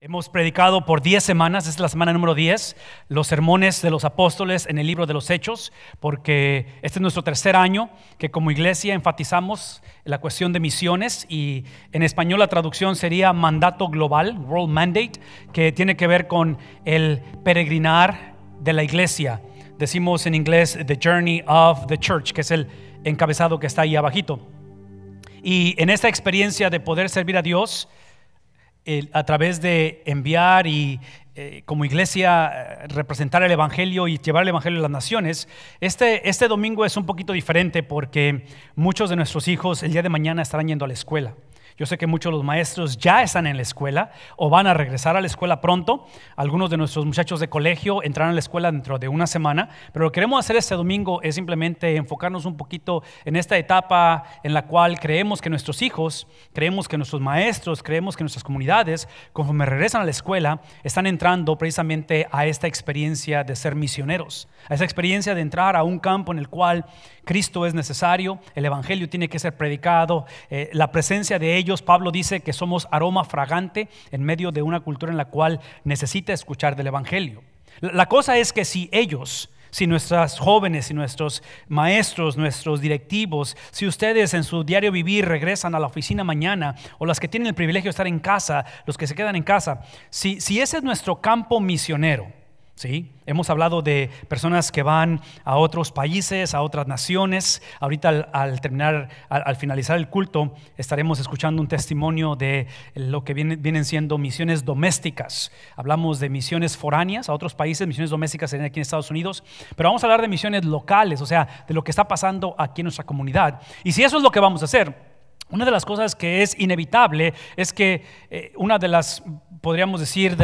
Hemos predicado por 10 semanas, esta es la semana número 10, los sermones de los apóstoles en el libro de los Hechos, porque este es nuestro tercer año que como iglesia enfatizamos la cuestión de misiones, y en español la traducción sería mandato global, World Mandate, que tiene que ver con el peregrinar de la iglesia. Decimos en inglés The Journey of the Church, que es el encabezado que está ahí abajito. Y en esta experiencia de poder servir a Dios a través de enviar y como iglesia representar el evangelio y llevar el evangelio a las naciones, este domingo es un poquito diferente porque muchos de nuestros hijos el día de mañana estarán yendo a la escuela. Yo sé que muchos de los maestros ya están en la escuela o van a regresar a la escuela pronto. Algunos de nuestros muchachos de colegio entrarán a la escuela dentro de una semana. Pero lo que queremos hacer este domingo es simplemente enfocarnos un poquito en esta etapa en la cual creemos que nuestros hijos, creemos que nuestros maestros, creemos que nuestras comunidades, conforme regresan a la escuela, están entrando precisamente a esta experiencia de ser misioneros, a esa experiencia de entrar a un campo en el cual Cristo es necesario, el evangelio tiene que ser predicado, la presencia de ellos. Pablo dice que somos aroma fragante en medio de una cultura en la cual necesita escuchar del evangelio. La cosa es que si ellos, si nuestras jóvenes, si nuestros maestros, nuestros directivos, si ustedes en su diario vivir regresan a la oficina mañana, o las que tienen el privilegio de estar en casa, los que se quedan en casa, si ese es nuestro campo misionero, ¿sí? Hemos hablado de personas que van a otros países, a otras naciones. Ahorita al finalizar el culto estaremos escuchando un testimonio de lo que vienen siendo misiones domésticas. Hablamos de misiones foráneas a otros países, misiones domésticas aquí en Estados Unidos, pero vamos a hablar de misiones locales, o sea, de lo que está pasando aquí en nuestra comunidad. Y si eso es lo que vamos a hacer, una de las cosas que es inevitable es que una de las, podríamos decir,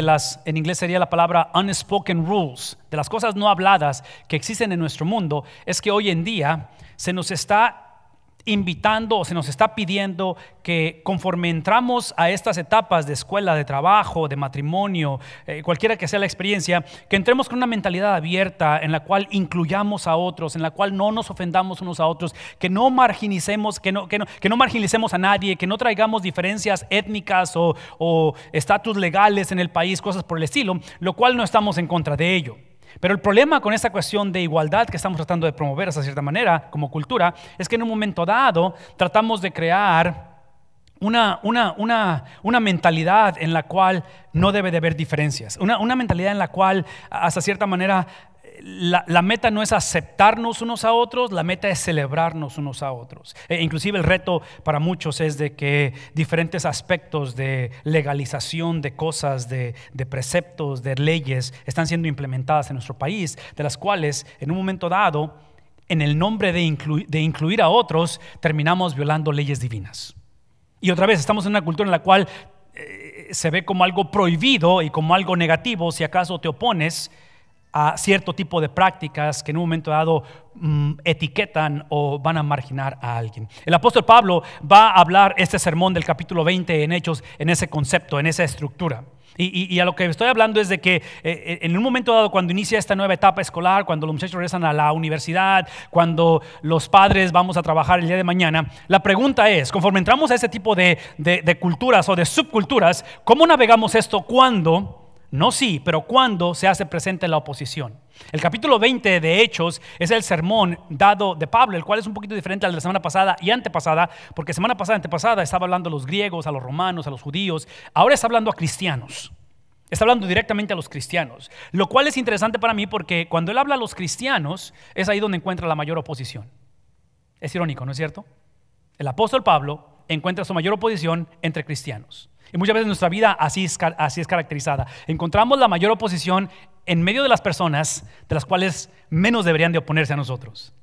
en inglés sería la palabra unspoken rules, de las cosas no habladas que existen en nuestro mundo, es que hoy en día se nos está invitando o se nos está pidiendo que conforme entramos a estas etapas de escuela, de trabajo, de matrimonio, cualquiera que sea la experiencia, que entremos con una mentalidad abierta en la cual incluyamos a otros, en la cual no nos ofendamos unos a otros, que no marginicemos, que no marginalicemos a nadie, que no traigamos diferencias étnicas o estatus legales en el país, cosas por el estilo, lo cual no estamos en contra de ello. Pero el problema con esta cuestión de igualdad que estamos tratando de promover de cierta manera como cultura es que en un momento dado tratamos de crear una mentalidad en la cual no debe de haber diferencias, una mentalidad en la cual hasta cierta manera la meta no es aceptarnos unos a otros, la meta es celebrarnos unos a otros. Inclusive el reto para muchos es de que diferentes aspectos de legalización de cosas, de preceptos, de leyes están siendo implementadas en nuestro país, de las cuales en un momento dado, en el nombre de incluir a otros, terminamos violando leyes divinas. Y otra vez estamos en una cultura en la cual se ve como algo prohibido y como algo negativo si acaso te opones a cierto tipo de prácticas que en un momento dado etiquetan o van a marginar a alguien. El apóstol Pablo va a hablar este sermón del capítulo 20 en Hechos, en ese concepto, en esa estructura. Y a lo que estoy hablando es de que en un momento dado, cuando inicia esta nueva etapa escolar, cuando los muchachos regresan a la universidad, cuando los padres vamos a trabajar el día de mañana, la pregunta es, conforme entramos a ese tipo de culturas o de subculturas, ¿cómo navegamos esto cuando... No sí, pero cuando se hace presente la oposición? El capítulo 20 de Hechos es el sermón dado de Pablo, el cual es un poquito diferente al de la semana pasada y antepasada, porque semana pasada y antepasada estaba hablando a los griegos, a los romanos, a los judíos. Ahora está hablando a cristianos. Está hablando directamente a los cristianos, lo cual es interesante para mí porque cuando él habla a los cristianos es ahí donde encuentra la mayor oposición. Es irónico, ¿no es cierto? El apóstol Pablo encuentra su mayor oposición entre cristianos. Y muchas veces nuestra vida así es caracterizada. Encontramos la mayor oposición en medio de las personas de las cuales menos deberían de oponerse a nosotros.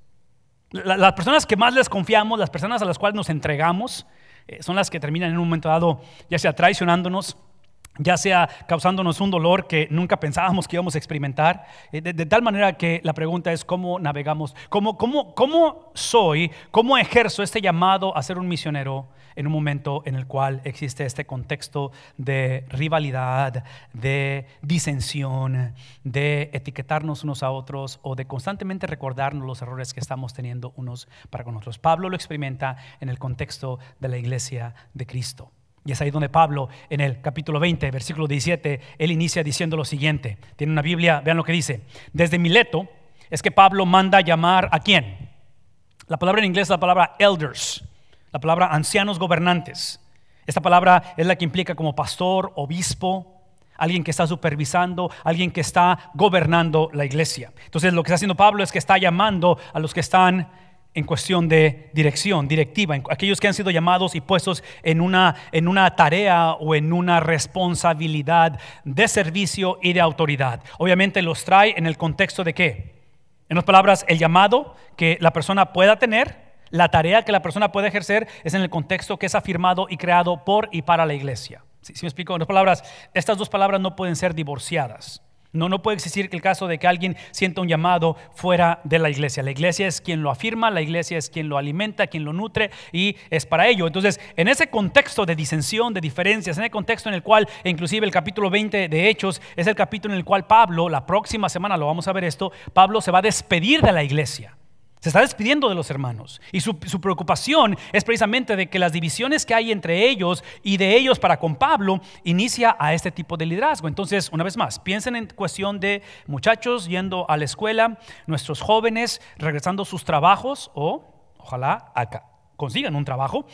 Las personas que más les confiamos, las personas a las cuales nos entregamos, son las que terminan en un momento dado ya sea traicionándonos, ya sea causándonos un dolor que nunca pensábamos que íbamos a experimentar, de tal manera que la pregunta es cómo navegamos, cómo ejerzo este llamado a ser un misionero en un momento en el cual existe este contexto de rivalidad, de disensión, de etiquetarnos unos a otros o de constantemente recordarnos los errores que estamos teniendo unos para con otros. Pablo lo experimenta en el contexto de la iglesia de Cristo. Y es ahí donde Pablo, en el capítulo 20, versículo 17, él inicia diciendo lo siguiente. Tiene una Biblia, vean lo que dice. Desde Mileto es que Pablo manda llamar ¿a quién? La palabra en inglés es la palabra elders, la palabra ancianos gobernantes. Esta palabra es la que implica como pastor, obispo, alguien que está supervisando, alguien que está gobernando la iglesia. Entonces lo que está haciendo Pablo es que está llamando a los que están en cuestión de dirección, directiva, aquellos que han sido llamados y puestos en una tarea o en una responsabilidad de servicio y de autoridad. Obviamente los trae en el contexto de ¿qué? En otras palabras, el llamado que la persona pueda tener, la tarea que la persona puede ejercer es en el contexto que es afirmado y creado por y para la iglesia. ¿Sí me explico? En otras palabras, estas dos palabras no pueden ser divorciadas. No puede existir el caso de que alguien sienta un llamado fuera de la iglesia. La iglesia es quien lo afirma, la iglesia es quien lo alimenta, quien lo nutre y es para ello. Entonces, en ese contexto de disensión, de diferencias, en el contexto en el cual, inclusive el capítulo 20 de Hechos, es el capítulo en el cual Pablo, la próxima semana lo vamos a ver esto, Pablo se va a despedir de la iglesia. Se está despidiendo de los hermanos y su preocupación es precisamente de que las divisiones que hay entre ellos y de ellos para con Pablo inicia a este tipo de liderazgo. Entonces, una vez más, piensen en cuestión de muchachos yendo a la escuela, nuestros jóvenes regresando a sus trabajos o ojalá acá consigan un trabajo,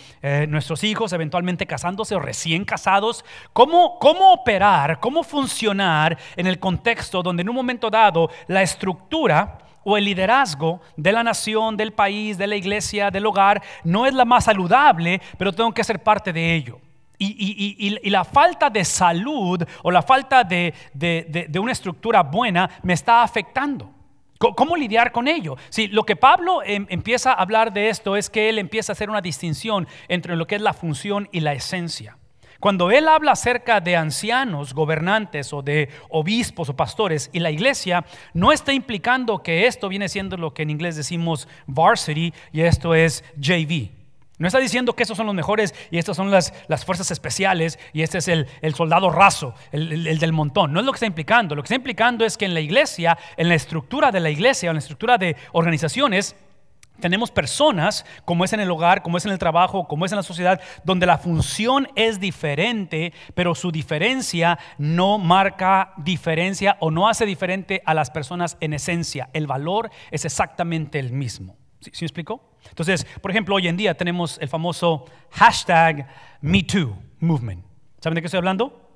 nuestros hijos eventualmente casándose o recién casados. ¿Cómo operar, cómo funcionar en el contexto donde en un momento dado la estructura o el liderazgo de la nación, del país, de la iglesia, del hogar no es la más saludable, pero tengo que ser parte de ello? Y la falta de salud o la falta de una estructura buena me está afectando. ¿Cómo lidiar con ello? Sí, lo que Pablo empieza a hablar de esto es que él empieza a hacer una distinción entre lo que es la función y la esencia. Cuando él habla acerca de ancianos, gobernantes o de obispos o pastores y la iglesia, no está implicando que esto viene siendo lo que en inglés decimos varsity y esto es JV. No está diciendo que estos son los mejores y estas son las fuerzas especiales y este es el soldado raso, el del montón. No es lo que está implicando. Lo que está implicando es que en la iglesia, en la estructura de la iglesia, en la estructura de organizaciones, tenemos personas, como es en el hogar, como es en el trabajo, como es en la sociedad, donde la función es diferente, pero su diferencia no marca diferencia o no hace diferente a las personas en esencia. El valor es exactamente el mismo. ¿Sí me explicó? Entonces, por ejemplo, hoy en día tenemos el famoso hashtag #MeToo movement. ¿Saben de qué estoy hablando?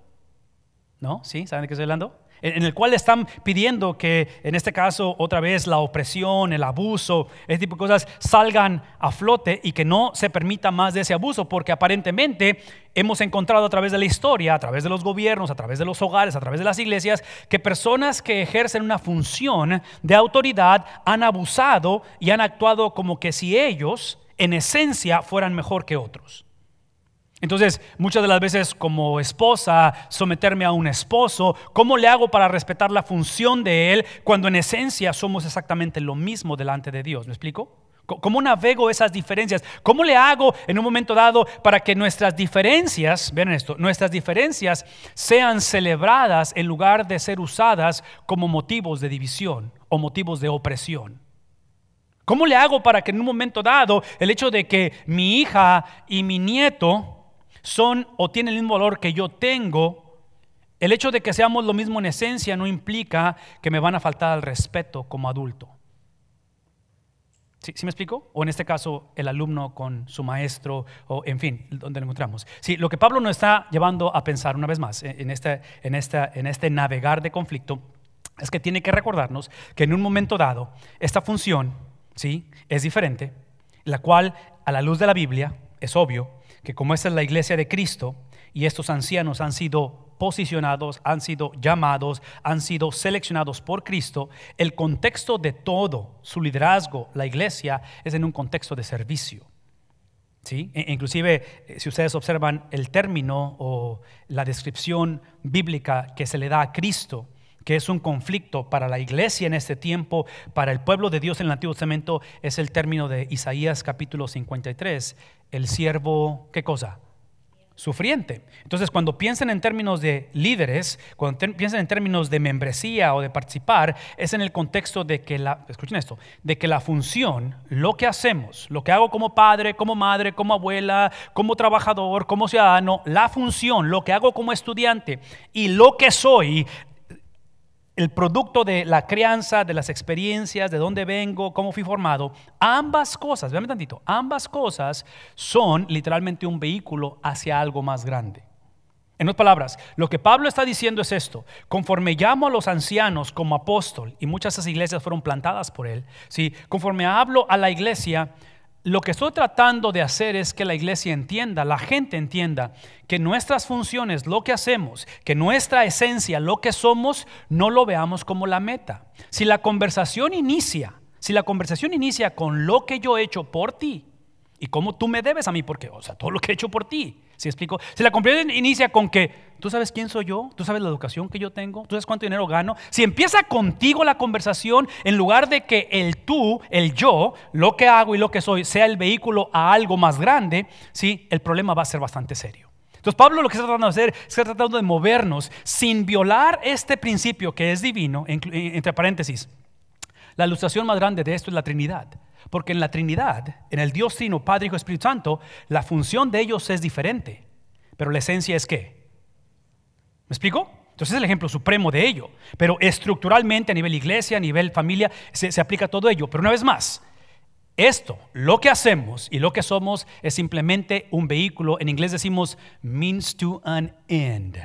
¿No? ¿Sí? ¿Saben de qué estoy hablando? En el cual están pidiendo que, en este caso, otra vez la opresión, el abuso, ese tipo de cosas salgan a flote y que no se permita más de ese abuso, porque aparentemente hemos encontrado a través de la historia, a través de los gobiernos, a través de los hogares, a través de las iglesias, que personas que ejercen una función de autoridad han abusado y han actuado como que si ellos, en esencia, fueran mejor que otros. Entonces, muchas de las veces como esposa, someterme a un esposo, ¿cómo le hago para respetar la función de él cuando en esencia somos exactamente lo mismo delante de Dios? ¿Me explico? ¿Cómo navego esas diferencias? ¿Cómo le hago en un momento dado para que nuestras diferencias, vean esto, nuestras diferencias sean celebradas en lugar de ser usadas como motivos de división o motivos de opresión? ¿Cómo le hago para que en un momento dado el hecho de que mi hija y mi nieto son o tienen el mismo valor que yo tengo, el hecho de que seamos lo mismo en esencia no implica que me van a faltar al respeto como adulto? ¿Sí me explico? O en este caso el alumno con su maestro, o en fin, donde lo encontramos. Sí, lo que Pablo nos está llevando a pensar una vez más en este navegar de conflicto es que tiene que recordarnos que en un momento dado esta función, ¿sí?, es diferente, la cual a la luz de la Biblia es obvio que como esta es la iglesia de Cristo y estos ancianos han sido posicionados, han sido llamados, han sido seleccionados por Cristo, el contexto de todo su liderazgo, la iglesia, es en un contexto de servicio. ¿Sí? Inclusive, si ustedes observan el término o la descripción bíblica que se le da a Cristo, que es un conflicto para la iglesia en este tiempo, para el pueblo de Dios en el Antiguo Testamento, es el término de Isaías capítulo 53, el siervo, ¿qué cosa? sufriente. Entonces, cuando piensen en términos de líderes, cuando piensen en términos de membresía o de participar, es en el contexto de que escuchen esto, de que la función, lo que hacemos, lo que hago como padre, como madre, como abuela, como trabajador, como ciudadano, la función, lo que hago como estudiante y lo que soy, el producto de la crianza, de las experiencias, de dónde vengo, cómo fui formado, ambas cosas, véanme tantito, ambas cosas son literalmente un vehículo hacia algo más grande. En otras palabras, lo que Pablo está diciendo es esto: conforme llamo a los ancianos como apóstol, y muchas de esas iglesias fueron plantadas por él, ¿sí? Conforme hablo a la iglesia, lo que estoy tratando de hacer es que la iglesia entienda, la gente entienda que nuestras funciones, lo que hacemos, que nuestra esencia, lo que somos, no lo veamos como la meta. Si la conversación inicia con lo que yo he hecho por ti y cómo tú me debes a mí, porque, o sea, todo lo que he hecho por ti, ¿sí explico? Si la conversación inicia con que tú sabes quién soy yo, tú sabes la educación que yo tengo, tú sabes cuánto dinero gano, si empieza contigo la conversación, en lugar de que el tú, el yo, lo que hago y lo que soy, sea el vehículo a algo más grande, ¿sí? El problema va a ser bastante serio. Entonces Pablo lo que está tratando de hacer es está tratando de movernos sin violar este principio que es divino, entre paréntesis. La ilustración más grande de esto es la Trinidad. Porque en la Trinidad, en el Dios Trino, Padre, Hijo y Espíritu Santo, la función de ellos es diferente. Pero la esencia es ¿qué? ¿Me explico? Entonces es el ejemplo supremo de ello. Pero estructuralmente, a nivel iglesia, a nivel familia, se aplica todo ello. Pero una vez más, esto, lo que hacemos y lo que somos, es simplemente un vehículo. En inglés decimos means to an end.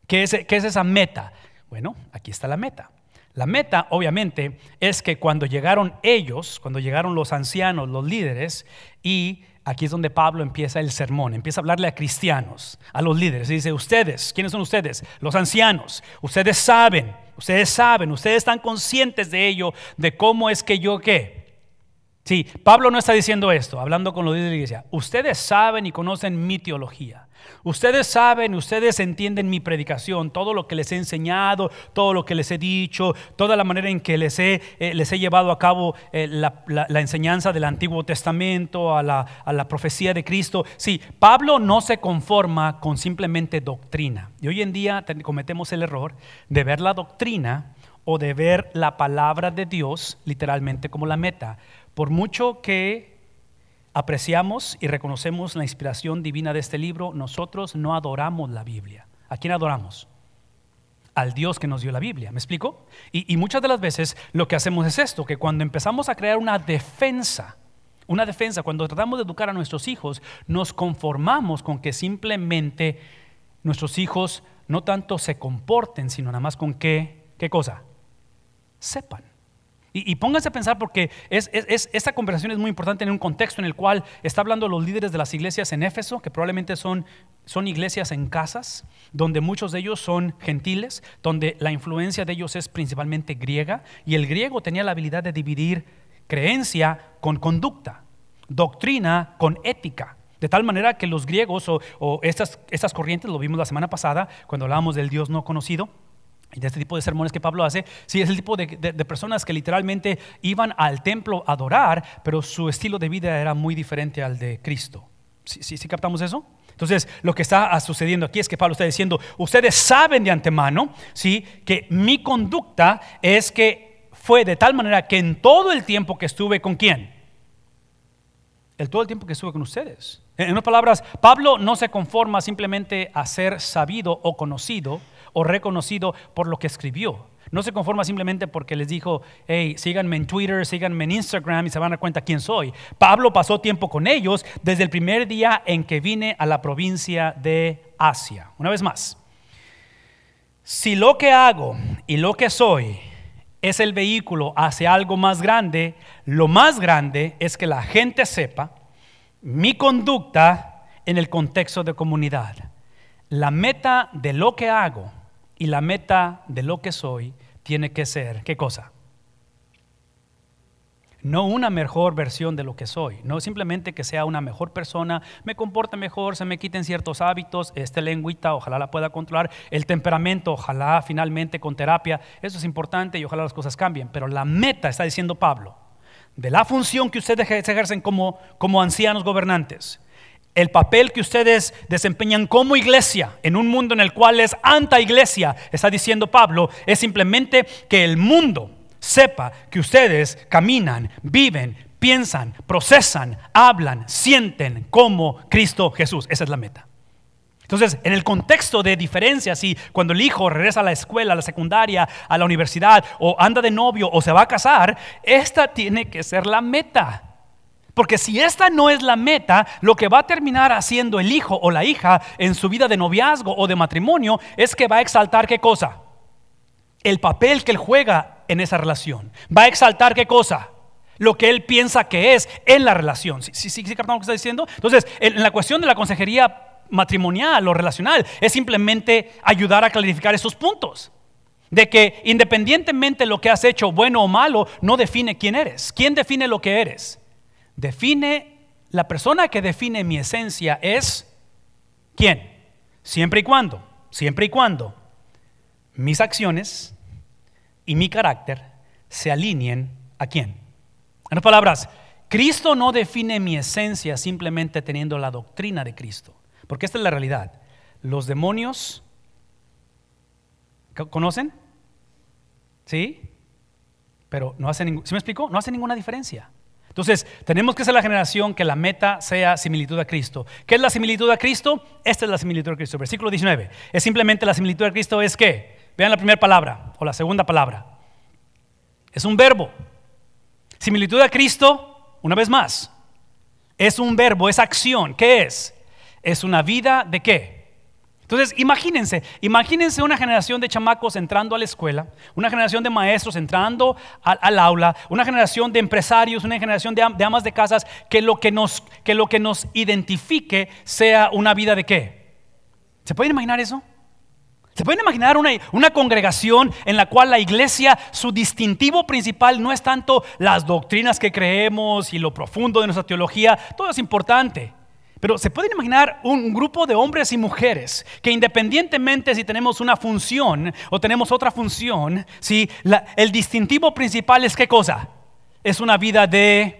¿Qué es esa meta? Bueno, aquí está la meta. La meta, obviamente, es que cuando llegaron ellos, cuando llegaron los ancianos, los líderes, y aquí es donde Pablo empieza el sermón, empieza a hablarle a cristianos, a los líderes, y dice: ustedes, ¿quiénes son ustedes? Los ancianos, ustedes saben, ustedes están conscientes de ello, de cómo es que yo, ¿qué? Sí, Pablo no está diciendo esto, hablando con los líderes de la iglesia. Ustedes saben y conocen mi teología. Ustedes saben, ustedes entienden mi predicación, todo lo que les he enseñado, todo lo que les he dicho, toda la manera en que les he llevado a cabo la enseñanza del Antiguo Testamento, a la profecía de Cristo. Sí, Pablo no se conforma con simplemente doctrina. Y hoy en día cometemos el error de ver la doctrina o de ver la palabra de Dios literalmente como la meta. Por mucho que apreciamos y reconocemos la inspiración divina de este libro, nosotros no adoramos la Biblia. ¿A quién adoramos? Al Dios que nos dio la Biblia. ¿Me explico? Y muchas de las veces lo que hacemos es esto, que cuando empezamos a crear una defensa, cuando tratamos de educar a nuestros hijos, nos conformamos con que simplemente nuestros hijos no tanto se comporten, sino nada más con que, ¿qué cosa? Sepan. Y pónganse a pensar, porque esta conversación es muy importante en un contexto en el cual está hablando los líderes de las iglesias en Éfeso, que probablemente son iglesias en casas, donde muchos de ellos son gentiles, donde la influencia de ellos es principalmente griega, y el griego tenía la habilidad de dividir creencia con conducta, doctrina con ética. De tal manera que los griegos o estas corrientes, lo vimos la semana pasada cuando hablábamos del Dios no conocido, y de este tipo de sermones que Pablo hace, sí, es el tipo de personas que literalmente iban al templo a adorar, pero su estilo de vida era muy diferente al de Cristo. ¿Sí captamos eso? Entonces, lo que está sucediendo aquí es que Pablo está diciendo: ustedes saben de antemano, ¿sí?, que mi conducta es que fue de tal manera que en todo el tiempo que estuve ¿con quién? Todo el tiempo que estuve con ustedes. En otras palabras, Pablo no se conforma simplemente a ser sabido o conocido o reconocido por lo que escribió. No se conforma simplemente porque les dijo: hey, síganme en Twitter, síganme en Instagram, y se van a dar cuenta quién soy. Pablo pasó tiempo con ellos desde el primer día en que vine a la provincia de Asia. Una vez más, si lo que hago y lo que soy es el vehículo hacia algo más grande, lo más grande es que la gente sepa mi conducta en el contexto de comunidad. La meta de lo que hago y la meta de lo que soy tiene que ser, ¿qué cosa? No una mejor versión de lo que soy, no simplemente que sea una mejor persona, me comporte mejor, se me quiten ciertos hábitos, lengüita, ojalá la pueda controlar, el temperamento, ojalá finalmente con terapia, eso es importante y ojalá las cosas cambien. Pero la meta, está diciendo Pablo, de la función que ustedes ejercen como ancianos gobernantes, El papel que ustedes desempeñan como iglesia en un mundo en el cual es anti-iglesia, está diciendo Pablo, es simplemente que el mundo sepa que ustedes caminan, viven, piensan, procesan, hablan, sienten como Cristo Jesús. Esa es la meta. Entonces, en el contexto de diferencias, y cuando el hijo regresa a la escuela, a la secundaria, a la universidad, o anda de novio, o se va a casar, esta tiene que ser la meta. Porque si esta no es la meta, lo que va a terminar haciendo el hijo o la hija en su vida de noviazgo o de matrimonio es que va a exaltar ¿qué cosa? El papel que él juega en esa relación. Va a exaltar ¿qué cosa? Lo que él piensa que es en la relación. ¿Sí captamos lo que está diciendo? Entonces, en la cuestión de la consejería matrimonial o relacional, es simplemente ayudar a clarificar esos puntos. De que independientemente lo que has hecho, bueno o malo, no define quién eres. ¿Quién define lo que eres? La persona que define mi esencia es ¿quién? Siempre y cuando mis acciones y mi carácter se alineen ¿a quién? En otras palabras, Cristo no define mi esencia simplemente teniendo la doctrina de Cristo. Porque esta es la realidad. Los demonios, ¿conocen? ¿Sí? Pero no hacen, ¿sí me explico? No hace ninguna diferencia. Entonces, tenemos que ser la generación que la meta sea similitud a Cristo. ¿Qué es la similitud a Cristo? Esta es la similitud a Cristo. Versículo 19. Es simplemente la similitud a Cristo es ¿qué? Vean la primera palabra o la segunda palabra. Es un verbo. Similitud a Cristo, una vez más, es un verbo, es acción. ¿Qué es? Es una vida ¿de qué? Entonces imagínense una generación de chamacos entrando a la escuela, una generación de maestros entrando al aula, una generación de empresarios, una generación de amas de casas, que lo que nos identifique sea una vida ¿de qué? ¿Se pueden imaginar eso? ¿Se pueden imaginar una congregación en la cual la iglesia, su distintivo principal no es tanto las doctrinas que creemos y lo profundo de nuestra teología? Todo es importante. Pero se pueden imaginar un grupo de hombres y mujeres que independientemente si tenemos una función o tenemos otra función, ¿sí? El distintivo principal es ¿qué cosa? Es una vida de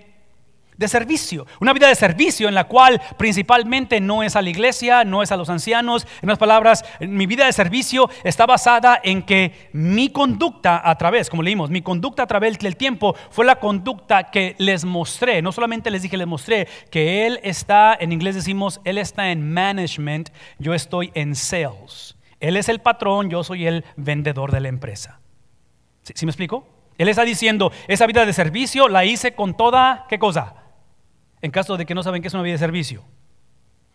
servicio. Una vida de servicio en la cual principalmente no es a la iglesia, no es a los ancianos. En otras palabras, mi vida de servicio está basada en que mi conducta a través, como leímos, mi conducta a través del tiempo fue la conducta que les mostré. No solamente les dije, les mostré que él está, en inglés decimos, él está en management, yo estoy en sales. Él es el patrón, yo soy el vendedor de la empresa. ¿Sí me explico? Él está diciendo, esa vida de servicio la hice con toda, ¿qué cosa? En caso de que no saben qué es una vida de servicio.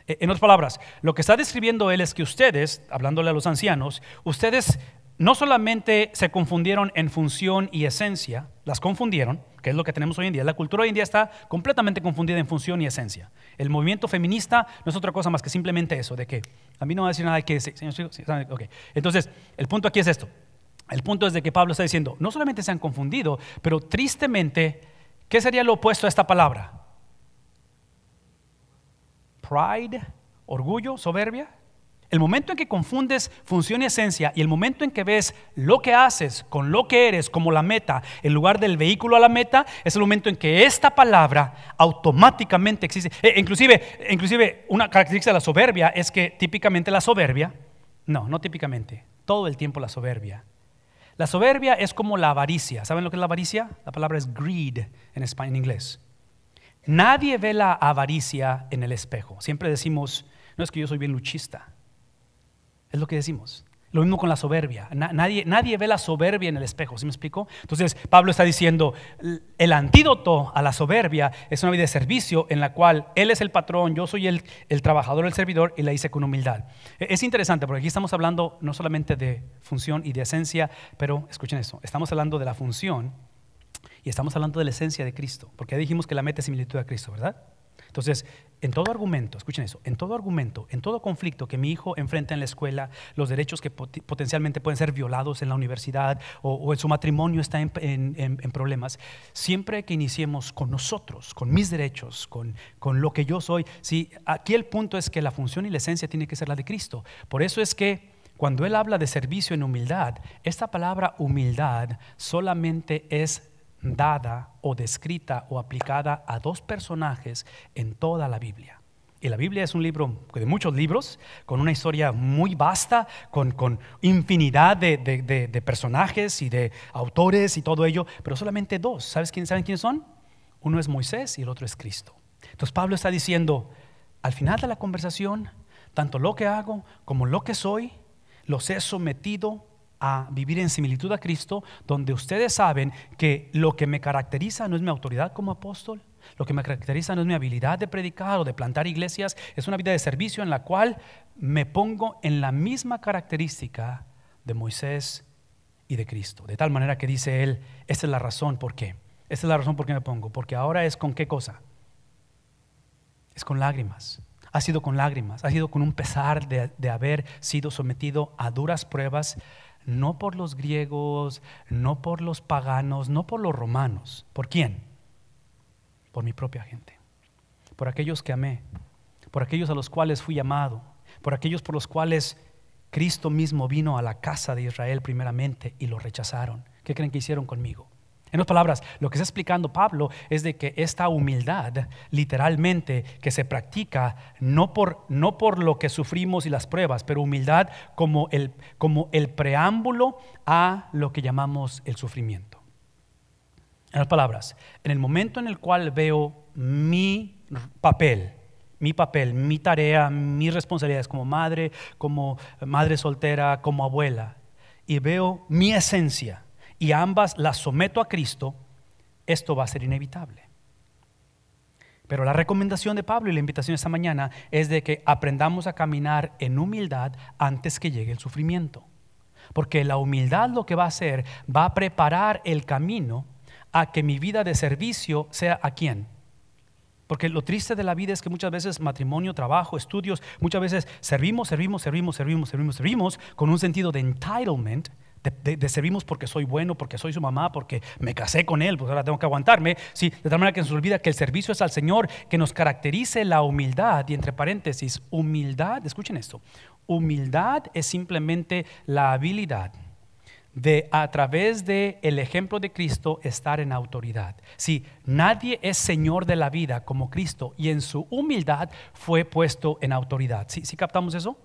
En otras palabras, lo que está describiendo él es que ustedes, hablándole a los ancianos, ustedes no solamente se confundieron en función y esencia, las confundieron, que es lo que tenemos hoy en día. La cultura hoy en día está completamente confundida en función y esencia. El movimiento feminista no es otra cosa más que simplemente eso, de que a mí no va a decir nada que okay. Entonces, el punto aquí es esto. El punto es de que Pablo está diciendo, no solamente se han confundido, pero tristemente, ¿qué sería lo opuesto a esta palabra? Pride, orgullo, soberbia. El momento en que confundes función y esencia y el momento en que ves lo que haces con lo que eres como la meta en lugar del vehículo a la meta, es el momento en que esta palabra automáticamente existe. Inclusive una característica de la soberbia es que típicamente la soberbia, no típicamente, todo el tiempo la soberbia es como la avaricia. ¿Saben lo que es la avaricia? La palabra es greed en inglés. Nadie ve la avaricia en el espejo. Siempre decimos, no es que yo soy bien luchista. Es lo que decimos. Lo mismo con la soberbia. Nadie ve la soberbia en el espejo. ¿Sí me explico? Entonces Pablo está diciendo, el antídoto a la soberbia es una vida de servicio en la cual él es el patrón, yo soy el trabajador, el servidor, y la hice con humildad. Es interesante porque aquí estamos hablando no solamente de función y de esencia, pero escuchen esto, estamos hablando de la función y estamos hablando de la esencia de Cristo, porque ya dijimos que la meta es similitud a Cristo, ¿verdad? Entonces, en todo argumento, escuchen eso, en todo conflicto que mi hijo enfrenta en la escuela, los derechos que potencialmente pueden ser violados en la universidad o en su matrimonio está en problemas, siempre que iniciemos con nosotros, con mis derechos, con lo que yo soy, ¿sí? Aquí el punto es que la función y la esencia tiene que ser la de Cristo. Por eso es que cuando él habla de servicio en humildad, esta palabra humildad solamente es dada o descrita o aplicada a dos personajes en toda la Biblia. Y la Biblia es un libro de muchos libros, con una historia muy vasta, con infinidad de personajes y de autores y todo ello, pero solamente dos. ¿Saben quiénes son? Uno es Moisés y el otro es Cristo. Entonces Pablo está diciendo, al final de la conversación, tanto lo que hago como lo que soy, los he sometido a vivir en similitud a Cristo, donde ustedes saben que lo que me caracteriza no es mi autoridad como apóstol, lo que me caracteriza no es mi habilidad de predicar o de plantar iglesias, es una vida de servicio en la cual me pongo en la misma característica de Moisés y de Cristo. De tal manera que dice él, esta es la razón por qué. Esta es la razón por qué me pongo, porque ahora es con qué cosa. Es con lágrimas. Ha sido con lágrimas, ha sido con un pesar de haber sido sometido a duras pruebas, no por los griegos, no por los paganos, no por los romanos. ¿Por quién? Por mi propia gente, por aquellos que amé, por aquellos a los cuales fui llamado, por aquellos por los cuales Cristo mismo vino a la casa de Israel primeramente y lo rechazaron. ¿Qué creen que hicieron conmigo? En otras palabras, lo que está explicando Pablo es de que esta humildad, literalmente, que se practica no por lo que sufrimos y las pruebas, pero humildad como el preámbulo a lo que llamamos el sufrimiento. En otras palabras, en el momento en el cual veo mi papel, mi tarea, mis responsabilidades como madre soltera, como abuela, y veo mi esencia, y ambas las someto a Cristo, esto va a ser inevitable. Pero la recomendación de Pablo y la invitación esta mañana es de que aprendamos a caminar en humildad antes que llegue el sufrimiento. Porque la humildad lo que va a hacer, va a preparar el camino a que mi vida de servicio sea ¿a quién? Porque lo triste de la vida es que muchas veces matrimonio, trabajo, estudios, muchas veces servimos con un sentido de entitlement, de servimos porque soy bueno, porque soy su mamá, porque me casé con él, pues ahora tengo que aguantarme, ¿sí? De tal manera que se nos olvida que el servicio es al Señor, que nos caracterice la humildad. Y entre paréntesis, humildad, escuchen esto, humildad es simplemente la habilidad de, a través del ejemplo de Cristo, estar en autoridad. Si nadie es Señor de la vida como Cristo, y en su humildad fue puesto en autoridad. ¿Sí captamos eso?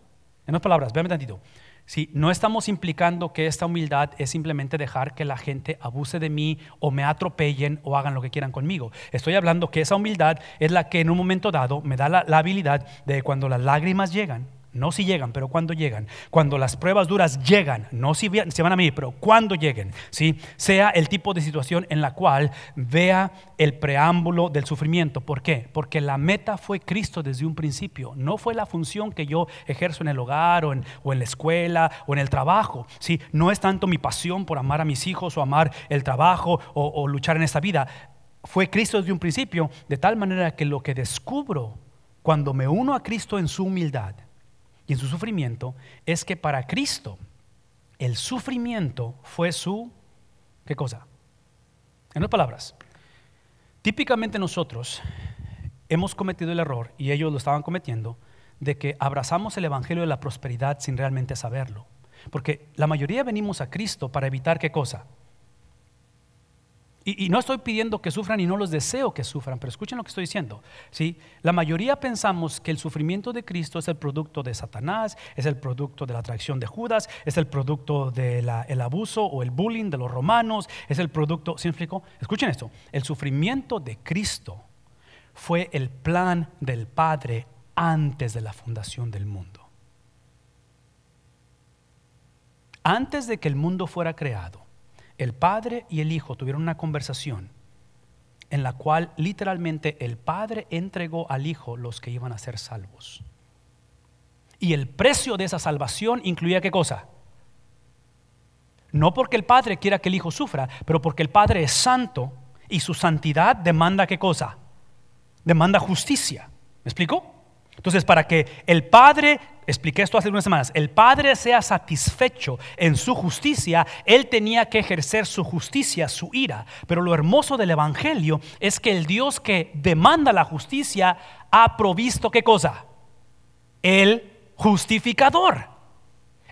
En otras palabras, véanme tantito. Sí, no estamos implicando que esta humildad es simplemente dejar que la gente abuse de mí o me atropellen o hagan lo que quieran conmigo. Estoy hablando que esa humildad es la que en un momento dado me da la habilidad de cuando las lágrimas llegan, no si llegan, pero cuando llegan, cuando las pruebas duras llegan, no si se van a mí, pero cuando lleguen, ¿sí? Sea el tipo de situación en la cual vea el preámbulo del sufrimiento. ¿Por qué? Porque la meta fue Cristo desde un principio, no fue la función que yo ejerzo en el hogar o en la escuela o en el trabajo, ¿sí? No es tanto mi pasión por amar a mis hijos o amar el trabajo o luchar en esta vida. Fue Cristo desde un principio, de tal manera que lo que descubro cuando me uno a Cristo en su humildad y en su sufrimiento es que para Cristo el sufrimiento fue su, ¿qué cosa? En otras palabras, típicamente nosotros hemos cometido el error, y ellos lo estaban cometiendo, de que abrazamos el evangelio de la prosperidad sin realmente saberlo. Porque la mayoría venimos a Cristo para evitar ¿qué cosa? Y no estoy pidiendo que sufran y no los deseo que sufran, pero escuchen lo que estoy diciendo, ¿sí? La mayoría pensamos que el sufrimiento de Cristo es el producto de Satanás, es el producto de la atracción de Judas, es el producto del abuso o el bullying de los romanos, es el producto, ¿sí me explico? Escuchen esto, el sufrimiento de Cristo fue el plan del Padre antes de la fundación del mundo. Antes de que el mundo fuera creado, el Padre y el Hijo tuvieron una conversación en la cual literalmente el Padre entregó al Hijo los que iban a ser salvos. Y el precio de esa salvación incluía ¿qué cosa? No porque el Padre quiera que el Hijo sufra, pero porque el Padre es santo y su santidad demanda ¿qué cosa? Demanda justicia. ¿Me explico? Entonces, para que el Padre, expliqué esto hace unas semanas, el Padre sea satisfecho en su justicia, Él tenía que ejercer su justicia, su ira. Pero lo hermoso del Evangelio es que el Dios que demanda la justicia ha provisto ¿qué cosa? El justificador.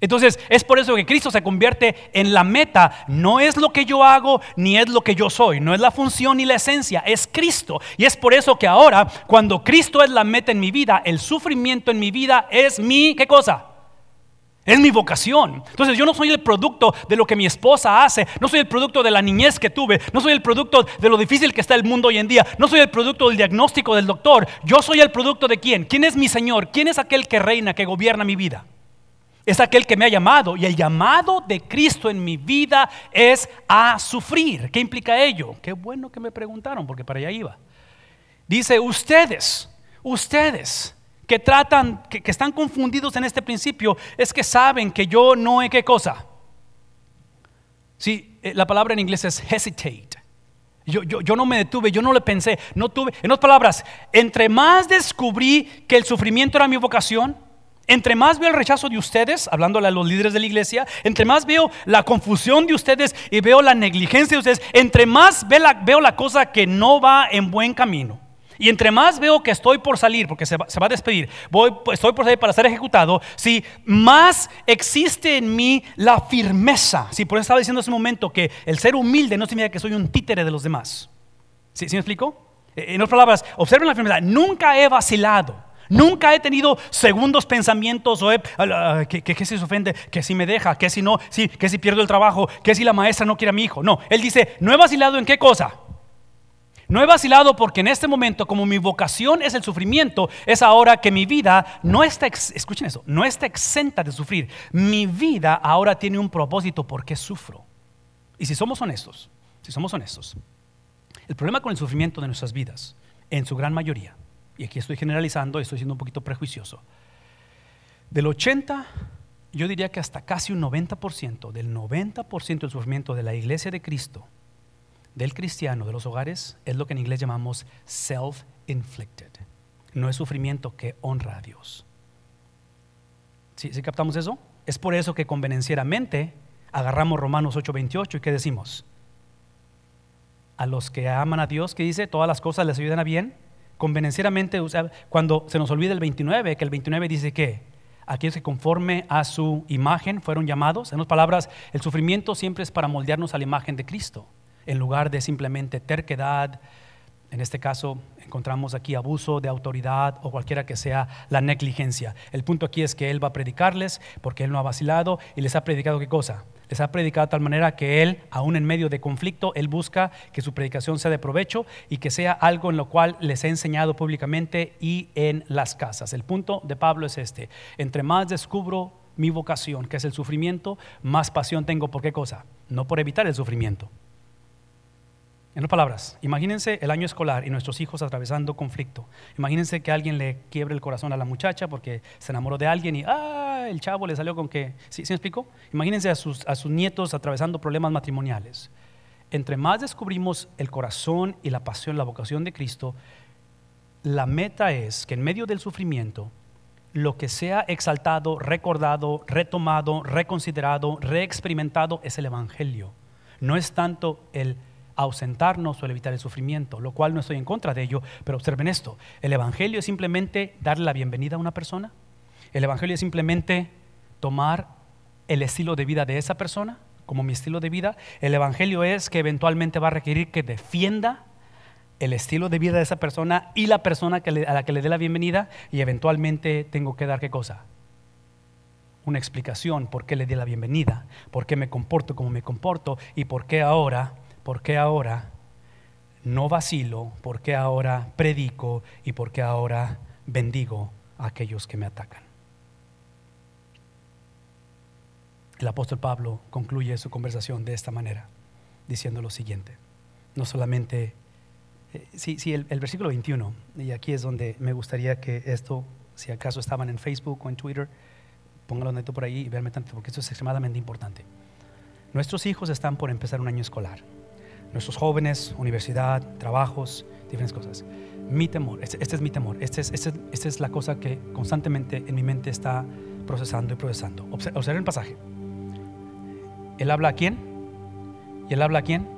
Entonces es por eso que Cristo se convierte en la meta. No es lo que yo hago ni es lo que yo soy, no es la función ni la esencia, es Cristo. Y es por eso que ahora, cuando Cristo es la meta en mi vida, el sufrimiento en mi vida es mi, ¿qué cosa? Es mi vocación. Entonces yo no soy el producto de lo que mi esposa hace, no soy el producto de la niñez que tuve, no soy el producto de lo difícil que está el mundo hoy en día, no soy el producto del diagnóstico del doctor. Yo soy el producto de ¿quién? ¿Quién es mi Señor? ¿Quién es aquel que reina, que gobierna mi vida? Es aquel que me ha llamado, y el llamado de Cristo en mi vida es a sufrir. ¿Qué implica ello? Qué bueno que me preguntaron, porque para allá iba. Dice, ustedes que tratan, que están confundidos en este principio, es que saben que yo no he, ¿qué cosa? Sí, la palabra en inglés es hesitate. Yo no me detuve, yo no le pensé, no tuve. En otras palabras, entre más descubrí que el sufrimiento era mi vocación, entre más veo el rechazo de ustedes, hablándole a los líderes de la iglesia, entre más veo la confusión de ustedes y veo la negligencia de ustedes, entre más veo la cosa que no va en buen camino, y entre más veo que estoy por salir, porque se va a despedir, estoy por salir para ser ejecutado, si más existe en mí la firmeza. Si por eso estaba diciendo hace un momento que el ser humilde no significa que soy un títere de los demás. ¿Sí me explico? En otras palabras, observen la firmeza. Nunca he vacilado. Nunca he tenido segundos pensamientos o que si se ofende, que si me deja, que si no, que si pierdo el trabajo, que si la maestra no quiere a mi hijo. No, él dice, no he vacilado en qué cosa. No he vacilado porque en este momento, como mi vocación es el sufrimiento, es ahora que mi vida no está, escuchen eso, no está exenta de sufrir. Mi vida ahora tiene un propósito porque sufro. Y si somos honestos, el problema con el sufrimiento de nuestras vidas, en su gran mayoría, y aquí estoy generalizando, estoy siendo un poquito prejuicioso, del 80, yo diría que hasta casi un 90%, del 90% del sufrimiento de la iglesia de Cristo, del cristiano, de los hogares, es lo que en inglés llamamos self-inflicted. No es sufrimiento que honra a Dios. ¿Sí captamos eso? Es por eso que convenencieramente agarramos Romanos 8:28 y ¿qué decimos? A los que aman a Dios, ¿qué dice? Todas las cosas les ayudan a bien. Convenencieramente, cuando se nos olvida el 29, que el 29 dice que aquellos que conforme a su imagen fueron llamados. En otras palabras, el sufrimiento siempre es para moldearnos a la imagen de Cristo, en lugar de simplemente terquedad. En este caso encontramos aquí abuso de autoridad o cualquiera que sea la negligencia. El punto aquí es que Él va a predicarles porque Él no ha vacilado y les ha predicado ¿qué cosa? Les ha predicado de tal manera que Él, aún en medio de conflicto, Él busca que su predicación sea de provecho y que sea algo en lo cual les he enseñado públicamente y en las casas. El punto de Pablo es este: entre más descubro mi vocación, que es el sufrimiento, más pasión tengo por ¿qué cosa? No por evitar el sufrimiento. En otras palabras, imagínense el año escolar y nuestros hijos atravesando conflicto. Imagínense que alguien le quiebre el corazón a la muchacha porque se enamoró de alguien y el chavo le salió con que, ¿sí me explico? Imagínense a sus nietos atravesando problemas matrimoniales. Entre más descubrimos el corazón y la pasión, la vocación de Cristo, la meta es que en medio del sufrimiento, lo que sea exaltado, recordado, retomado, reconsiderado, reexperimentado es el evangelio. No es tanto el ausentarnos o el evitar el sufrimiento, lo cual no estoy en contra de ello, pero observen esto: el evangelio es simplemente darle la bienvenida a una persona. El evangelio es simplemente tomar el estilo de vida de esa persona como mi estilo de vida. El evangelio es que eventualmente va a requerir que defienda el estilo de vida de esa persona y la persona a la que le dé la bienvenida, y eventualmente tengo que dar ¿qué cosa? Una explicación por qué le di la bienvenida, por qué me comporto como me comporto y por qué ahora no vacilo, por qué ahora predico y por qué ahora bendigo a aquellos que me atacan. El apóstol Pablo concluye su conversación de esta manera, diciendo lo siguiente. No solamente, el versículo 21, y aquí es donde me gustaría que esto, si acaso estaban en Facebook o en Twitter, pónganlo neto por ahí y véanme tanto, porque esto es extremadamente importante. Nuestros hijos están por empezar un año escolar. Nuestros jóvenes, universidad, trabajos, diferentes cosas. Mi temor, este es mi temor, esta es la cosa que constantemente en mi mente está procesando y procesando. Observen el pasaje. Él habla a quién, y él habla a quién,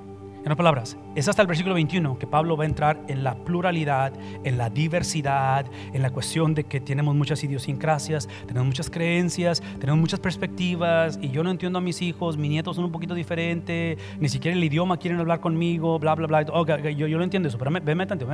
En otras palabras, es hasta el versículo 21 que Pablo va a entrar en la pluralidad, en la diversidad, en la cuestión de que tenemos muchas idiosincrasias, tenemos muchas creencias, tenemos muchas perspectivas, y yo no entiendo a mis hijos, mis nietos son un poquito diferentes, ni siquiera el idioma quieren hablar conmigo, bla, bla, bla. Okay, yo lo entiendo eso, pero veme tanto.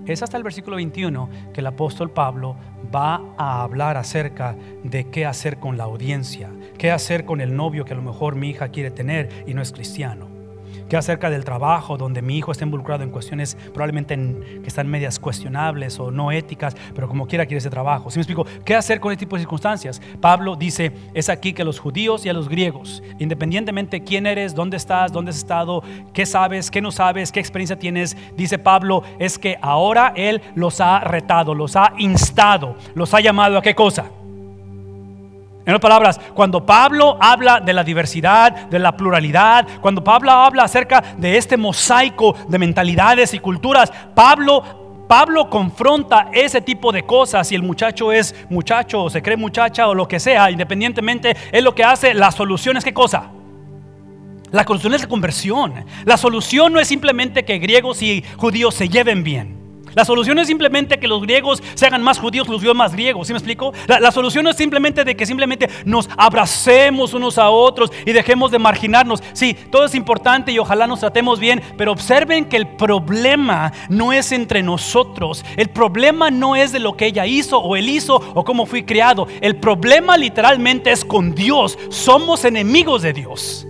Es hasta el versículo 21 que el apóstol Pablo va a hablar acerca de qué hacer con la audiencia, qué hacer con el novio que a lo mejor mi hija quiere tener y no es cristiano. ¿Qué acerca del trabajo donde mi hijo está involucrado en cuestiones probablemente que están medias cuestionables o no éticas, pero como quiera quiere ese trabajo? ¿Sí me explico? ¿Qué hacer con este tipo de circunstancias? Pablo dice, es aquí que los judíos y a los griegos, independientemente quién eres, dónde estás, dónde has estado, qué sabes, qué no sabes, qué experiencia tienes, dice Pablo, es que ahora él los ha retado, los ha instado, los ha llamado a ¿qué cosa? En otras palabras, cuando Pablo habla de la diversidad, de la pluralidad, cuando Pablo habla acerca de este mosaico de mentalidades y culturas, Pablo confronta ese tipo de cosas. Si el muchacho es muchacho o se cree muchacha o lo que sea, independientemente, es lo que hace. La solución es ¿qué cosa? La solución es la conversión. La solución no es simplemente que griegos y judíos se lleven bien. La solución es simplemente que los griegos se hagan más judíos, los judíos más griegos. ¿Sí me explico? La solución no es simplemente de que simplemente nos abracemos unos a otros y dejemos de marginarnos. Sí, todo es importante y ojalá nos tratemos bien, pero observen que el problema no es entre nosotros. El problema no es de lo que ella hizo o él hizo o cómo fui criado. El problema literalmente es con Dios. Somos enemigos de Dios.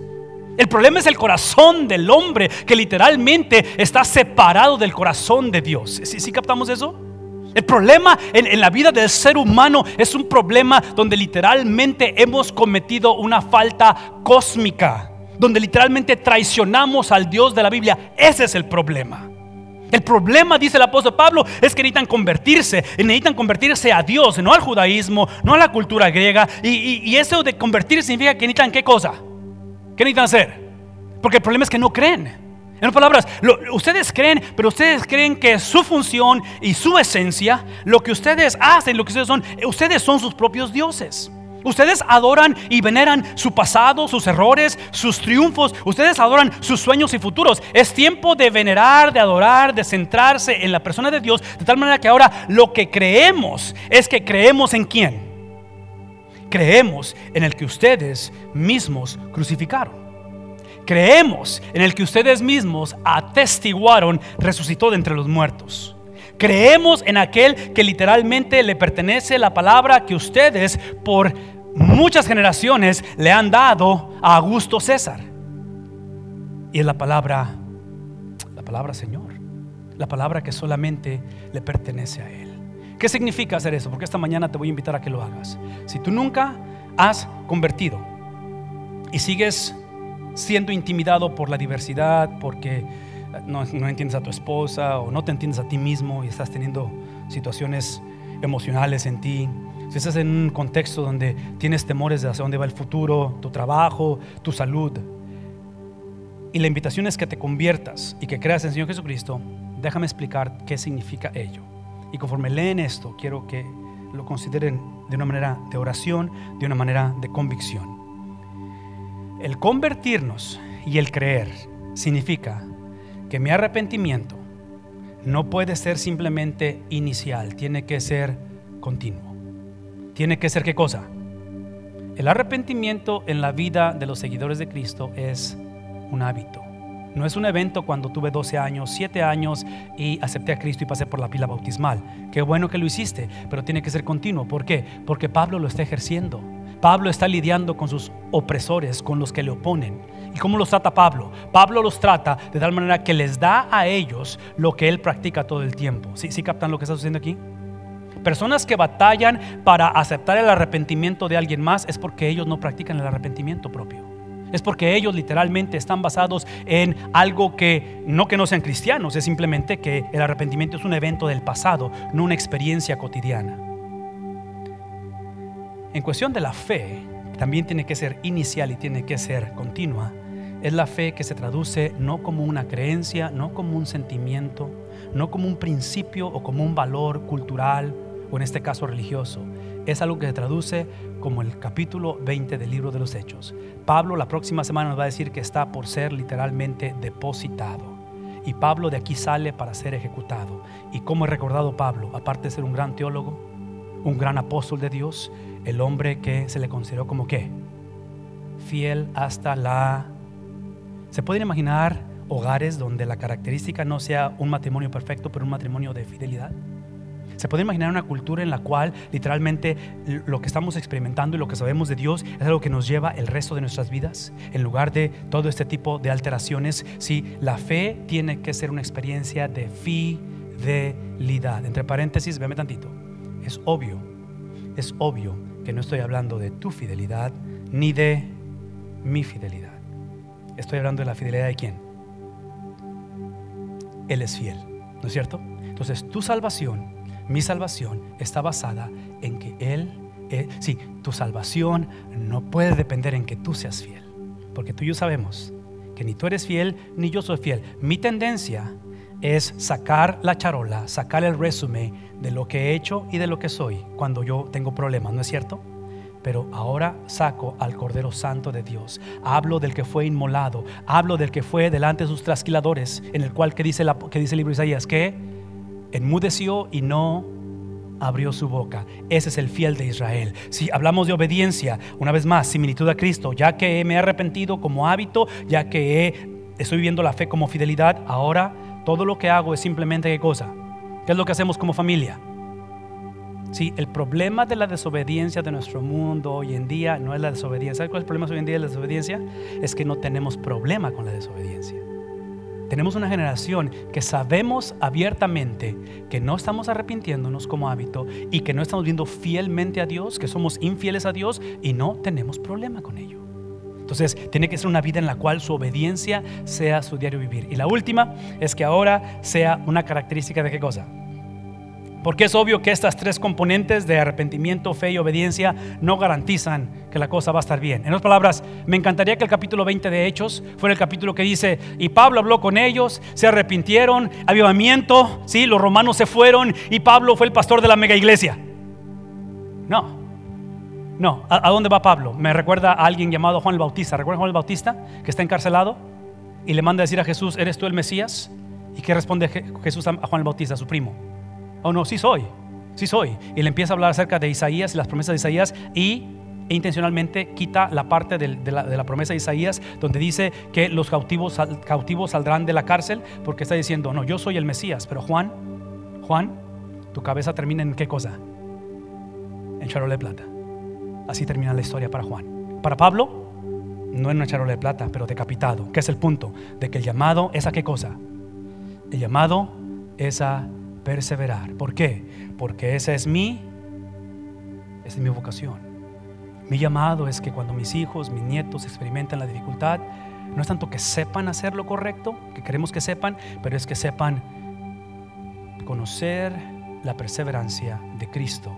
El problema es el corazón del hombre que literalmente está separado del corazón de Dios. ¿Sí captamos eso? El problema en la vida del ser humano es un problema donde literalmente hemos cometido una falta cósmica, donde literalmente traicionamos al Dios de la Biblia. Ese es el problema. El problema, dice el apóstol Pablo, es que necesitan convertirse a Dios, no al judaísmo, no a la cultura griega. Y eso de convertirse significa que necesitan ¿qué cosa? ¿Qué necesitan hacer? Porque el problema es que no creen. En otras palabras, ustedes creen, pero ustedes creen que su función y su esencia, lo que ustedes hacen, lo que ustedes son sus propios dioses. Ustedes adoran y veneran su pasado, sus errores, sus triunfos. Ustedes adoran sus sueños y futuros. Es tiempo de venerar, de adorar, de centrarse en la persona de Dios, de tal manera que ahora lo que creemos es que creemos en ¿quién? Creemos en el que ustedes mismos crucificaron. Creemos en el que ustedes mismos atestiguaron resucitó de entre los muertos. Creemos en aquel que literalmente le pertenece la palabra que ustedes por muchas generaciones le han dado a Augusto César. Y es la palabra Señor, la palabra que solamente le pertenece a Él. ¿Qué significa hacer eso? Porque esta mañana te voy a invitar a que lo hagas. Si tú nunca has convertido y sigues siendo intimidado por la diversidad, porque no entiendes a tu esposa o no te entiendes a ti mismo y estás teniendo situaciones emocionales en ti, si estás en un contexto donde tienes temores de hacia dónde va el futuro, tu trabajo, tu salud, y la invitación es que te conviertas y que creas en el Señor Jesucristo, déjame explicar qué significa ello. Y conforme leen esto, quiero que lo consideren de una manera de oración, de una manera de convicción. El convertirnos y el creer significa que mi arrepentimiento no puede ser simplemente inicial, tiene que ser continuo. Tiene que ser ¿qué cosa? El arrepentimiento en la vida de los seguidores de Cristo es un hábito. No es un evento cuando tuve 12 años, 7 años y acepté a Cristo y pasé por la pila bautismal. Qué bueno que lo hiciste, pero tiene que ser continuo. ¿Por qué? Porque Pablo lo está ejerciendo. Pablo está lidiando con sus opresores, con los que le oponen. ¿Y cómo los trata Pablo? Pablo los trata de tal manera que les da a ellos lo que él practica todo el tiempo. ¿Sí captan lo que está sucediendo aquí? Personas que batallan para aceptar el arrepentimiento de alguien más es porque ellos no practican el arrepentimiento propio. Es porque ellos literalmente están basados en algo que no sean cristianos, es simplemente que el arrepentimiento es un evento del pasado, no una experiencia cotidiana. En cuestión de la fe, también tiene que ser inicial y tiene que ser continua. Es la fe que se traduce no como una creencia, no como un sentimiento, no como un principio o como un valor cultural o en este caso religioso. es algo que se traduce como el capítulo 20 del libro de los Hechos. Pablo la próxima semana nos va a decir que está por ser literalmente depositado. Y Pablo de aquí sale para ser ejecutado. ¿Y cómo es recordado Pablo? Aparte de ser un gran teólogo, un gran apóstol de Dios, el hombre que se le consideró como ¿qué? Fiel hasta la... ¿Se pueden imaginar hogares donde la característica no sea un matrimonio perfecto, pero un matrimonio de fidelidad? ¿Se puede imaginar una cultura en la cual literalmente lo que estamos experimentando y lo que sabemos de Dios es algo que nos lleva el resto de nuestras vidas? En lugar de todo este tipo de alteraciones, sí, la fe tiene que ser una experiencia de fidelidad. Entre paréntesis, véame tantito. Es obvio que no estoy hablando de tu fidelidad ni de mi fidelidad. Estoy hablando de la fidelidad de ¿quién? Él es fiel, ¿no es cierto? Entonces tu salvación, mi salvación está basada en que Él, sí, tu salvación no puede depender en que tú seas fiel, porque tú y yo sabemos que ni tú eres fiel ni yo soy fiel. Mi tendencia es sacar la charola, sacar el resumen de lo que he hecho y de lo que soy cuando yo tengo problemas, ¿no es cierto? Pero ahora saco al Cordero Santo de Dios. Hablo del que fue inmolado, hablo del que fue delante de sus trasquiladores, en el cual que dice el libro de Isaías, que enmudeció y no abrió su boca. Ese es el fiel de Israel. Si hablamos de obediencia, una vez más, similitud a Cristo, ya que me he arrepentido como hábito, ya que estoy viviendo la fe como fidelidad, ahora todo lo que hago es simplemente ¿qué cosa? ¿Qué es lo que hacemos como familia? Sí, el problema de la desobediencia de nuestro mundo hoy en día no es la desobediencia. ¿Sabes cuál es el problema hoy en día de la desobediencia? Es que no tenemos problema con la desobediencia. Tenemos una generación que sabemos abiertamente que no estamos arrepintiéndonos como hábito y que no estamos viendo fielmente a Dios, que somos infieles a Dios y no tenemos problema con ello. Entonces tiene que ser una vida en la cual su obediencia sea su diario vivir. Y la última es que ahora sea una característica de ¿qué cosa? Porque es obvio que estas tres componentes de arrepentimiento, fe y obediencia no garantizan que la cosa va a estar bien. En otras palabras, me encantaría que el capítulo 20 de Hechos fuera el capítulo que dice: y Pablo habló con ellos, se arrepintieron, avivamiento, ¿sí? Los romanos se fueron y Pablo fue el pastor de la mega iglesia. No. ¿A dónde va Pablo? Me recuerda a alguien llamado Juan el Bautista. ¿Recuerdan a Juan el Bautista? Que está encarcelado y le manda a decir a Jesús: ¿eres tú el Mesías? ¿Y qué responde Jesús a Juan el Bautista, su primo? Oh no, sí soy. Y le empieza a hablar acerca de Isaías y las promesas de Isaías e intencionalmente quita la parte de la promesa de Isaías donde dice que los cautivos saldrán de la cárcel, porque está diciendo: no, yo soy el Mesías. Pero Juan, tu cabeza termina en ¿qué cosa? En charola de plata. Así termina la historia para Juan. Para Pablo, no en una charola de plata, pero decapitado. ¿Qué es el punto? De que el llamado es a ¿qué cosa? El llamado es a perseverar. ¿Por qué? Porque esa es mi vocación. Mi llamado es que cuando mis hijos, mis nietos experimentan la dificultad, no es tanto que sepan hacer lo correcto, que queremos que sepan, pero es que sepan conocer la perseverancia de Cristo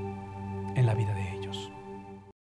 en la vida de ellos.